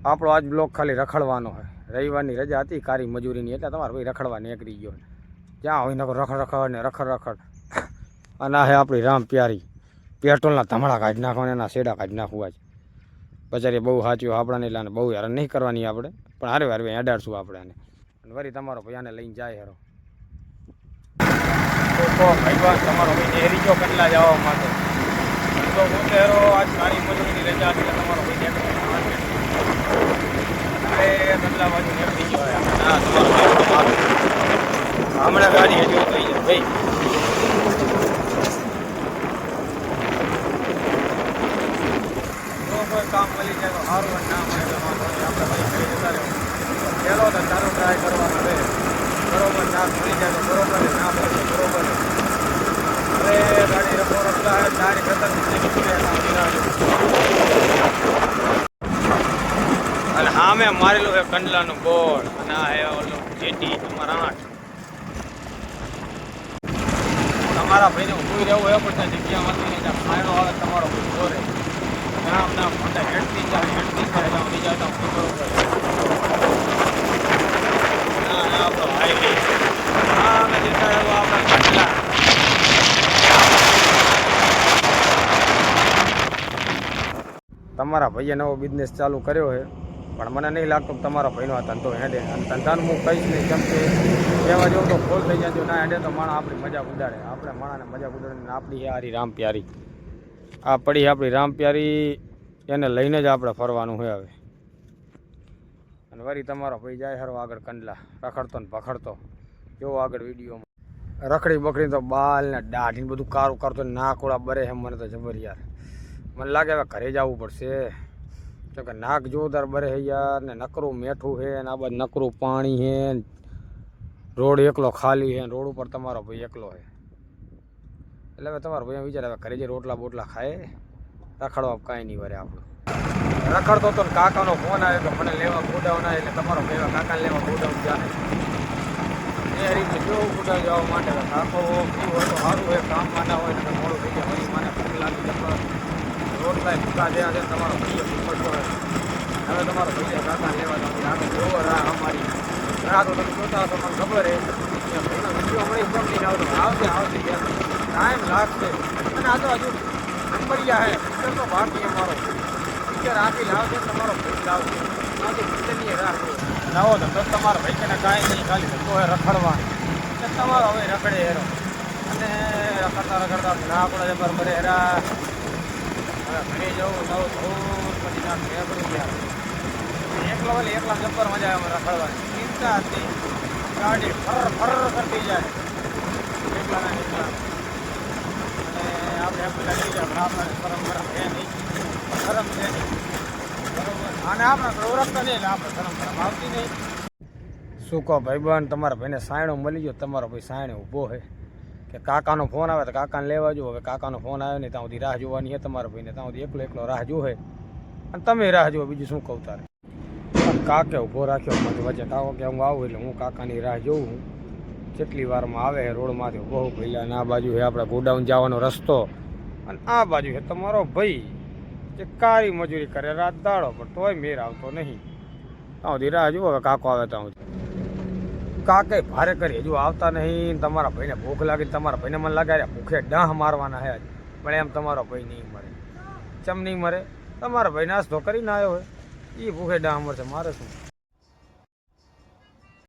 આપણો આજ બ્લોક ખાલી રખડવાનો હોય. રવિવારની રજા હતી કારી મજૂરીની, એટલે તમારે ભાઈ રખડવા નીકળી ગયો. જ્યાં હોય નકો રખડ ને રખડ. અને આ હે આપણી રામ પ્યારી, પેટ્રોલના ધમણા કાઢી નાખવાને, એના શેડા કાઢી નાખવા જ. બચારી બહુ સાચું આપણાને, એટલે બહુ હેરાન નહીં કરવાની આપણે, પણ હારે હારે અડાડશું આપણે આને. અને વળી તમારો ભાઈ આને લઈને જાય હેરો. તો ભાઈ બસ તમારો ભાઈ નેહરી ગયો કેટલા જવા માટે. તો હું હેરો આજ કારી મજૂરીની રજા હતી, તમારો ભાઈ નીકળી કેટલા બાજુ નીકળી ગયો. ના તમારો હમણાં ગાડી હજુ થઈ જાય ભાઈ. કોઈ કામ મળી જાય તો સારું, અને ના મળે તો આપણે ભાઈ કરી જતા રહેવું. પહેલો તો ચાલો ટ્રાય કરવાનો રહે. બરોબર ચાક મળી જાય તો બરોબર, ના મળે તો બરોબર. અરે ગાડી રખો રખતા હે, ગાડી ખતમ અને હા મેં મારેલું છે કંડલાનું બોર્ડ, અને આ હે ઓલું જેટી તમારા 8. તમારા ભાઈને ઊભું રહેવું એ પણ જગ્યામાંથી નહીં ત્યાં ફાયરો આવે તમારો કોઈ બોરે. નામ મોટા હેડતી જાય ઉડી જતા બરોબર. ના આપણો હાઈવે હા મેં જતા રહ્યો આપણા કંડલા. તમારા ભાઈએ નવો બિઝનેસ ચાલુ કર્યો છે, પણ મને નહીં લાગતું કે તમારા ભાઈનો આ ધંધો હેડે. અને ધંધાનું હું કહીશ નહીં, કેમ કે કહેવા જેવું તો ફોલ થઈ જાય. ના હેડે તો માણસ આપણી મજાક ઉડાડે. આપણે માણાને મજાક ઉડાડીને આપણી હારી રામ પ્યારી આ પડી, આપણી રામ પ્યારી એને લઈને જ આપણે ફરવાનું હોય હવે. અને વળી તમારો ભાઈ જાય હરો આગળ કંડલા રખડતો ને પખડતો. જો આગળ વિડીયોમાં રખડી બખડી તો બાલ ને દાઢીને બધું કારું કરતો, નાકોડા બરે એમ. મને તો જબર યાર, મને લાગે હવે ઘરે જવું પડશે. તો કે નાક જોરદાર બરે હે યાર, ને નકરું મેઠું છે, ને આ બાજુ નકરું પાણી છે, રોડ એકલો ખાલી છે, રોડ ઉપર તમારો ભાઈ એકલો છે. એટલે હવે તમારો ભાઈ વિચાર હવે ઘરે જે રોટલા બોટલા ખાય, રખડવા કાંઈ નહીં વરે આપણું. રખડતો તો કાકાનો ફોન આવ્યો કે મને લેવા ગોડાઉન આવે, એટલે તમારો ભાઈ કાકાને લેવા ગોડાઉન જાય. એ રીતે કેવું ગોડાઉન જવા માટે કાકો ફ્રી હોય તો સારું હોય, કામમાં ના હોય તો મોડું થઈ જાય. વળી મને ભૂખ લાગી જતો રોટલા ભૂકા થયા છે, તમારો ભાઈ પડતો હોય. હવે તમારો ભાઈ કાકા લેવા જવાનું આગળ જોવો રાહ અમારી રાહ તો તમે જોતા હશો, મને ખબર છે ભાઈનો વિડીયો મળી જમણી આવતો આવશે ટાઈમ લાગશે. અને આ તો હજુ નંબરિયા હે પિક્ચર તો બાકી અમારો પિક્ચર આપી લાવશે, તમારો ભાઈ લાવશે. આથી પિક્ચરની રાહ નવો ધંધો તમારો ભાઈ કે કાંઈ નહીં, ખાલી ધંધો હોય રખડવાનો. એટલે તમારો હવે રખડે હેરો, અને રખડતા ના આપણે જબર બરે હેરા. હવે ઘરે જવું નવું થોડું પછી ના ફેરવું યાર. એકલો વળી એકલા જબ્બર મજા આવે રખડવાની, ચિંતા હતી. ગાડી ફર કરતી જાય એકલાના એકલા. અને આપણે પેલા લઈ જાય આપણે ગરમ છે નહીં, ગરમ છે નહીં બરોબર. અને આપણે ઓળખતા નહીં એટલે આપણે ગરમ આવતી નહીં. શું કહો ભાઈબંધ, તમારા ભાઈને સાયણો મળી ગયો. તમારો ભાઈ સાયણે ઊભો છે કે કાકાનો ફોન આવે તો કાકાને લેવા જુઓ. હવે કાકાનો ફોન આવે નહીં ત્યાં સુધી રાહ જોવાની છે તમારા ભાઈને. ત્યાં સુધી એકલો રાહ જોવે, અને તમે રાહ જુઓ. બીજું શું કહું તારે. કાકે ઊભો રાખ્યો મને વચ્ચે. કાકો કે હું આવું એટલે હું કાકાની રાહ જોઉં છું. જેટલી વારમાં આવે છે રોડમાંથી બહુ પહેલાં. અને આ બાજુ છે આપણે ગોડાઉન જવાનો રસ્તો, અને આ બાજુ છે તમારો ભાઈ જે કારી મજૂરી કરે રાત દાડો, પણ તોય મેર આવતો નહીં. ત્યાં સુધી રાહ જુઓ. હવે કાકો આવે ત્યાં સુધી. કાકે ભારે કરી હજુ આવતા નહીં. તમારા ભાઈને ભૂખ લાગી. તમારા ભાઈને મને લાગે ભૂખે ડાહ મારવાના હે, પણ એમ તમારો ભાઈ નહીં મરે. ચમ નહીં મરે? તમારા ભાઈ નાસ્તો કરીને આવ્યો હોય, એ ભૂખે ડાહ મરશે. મારે શું?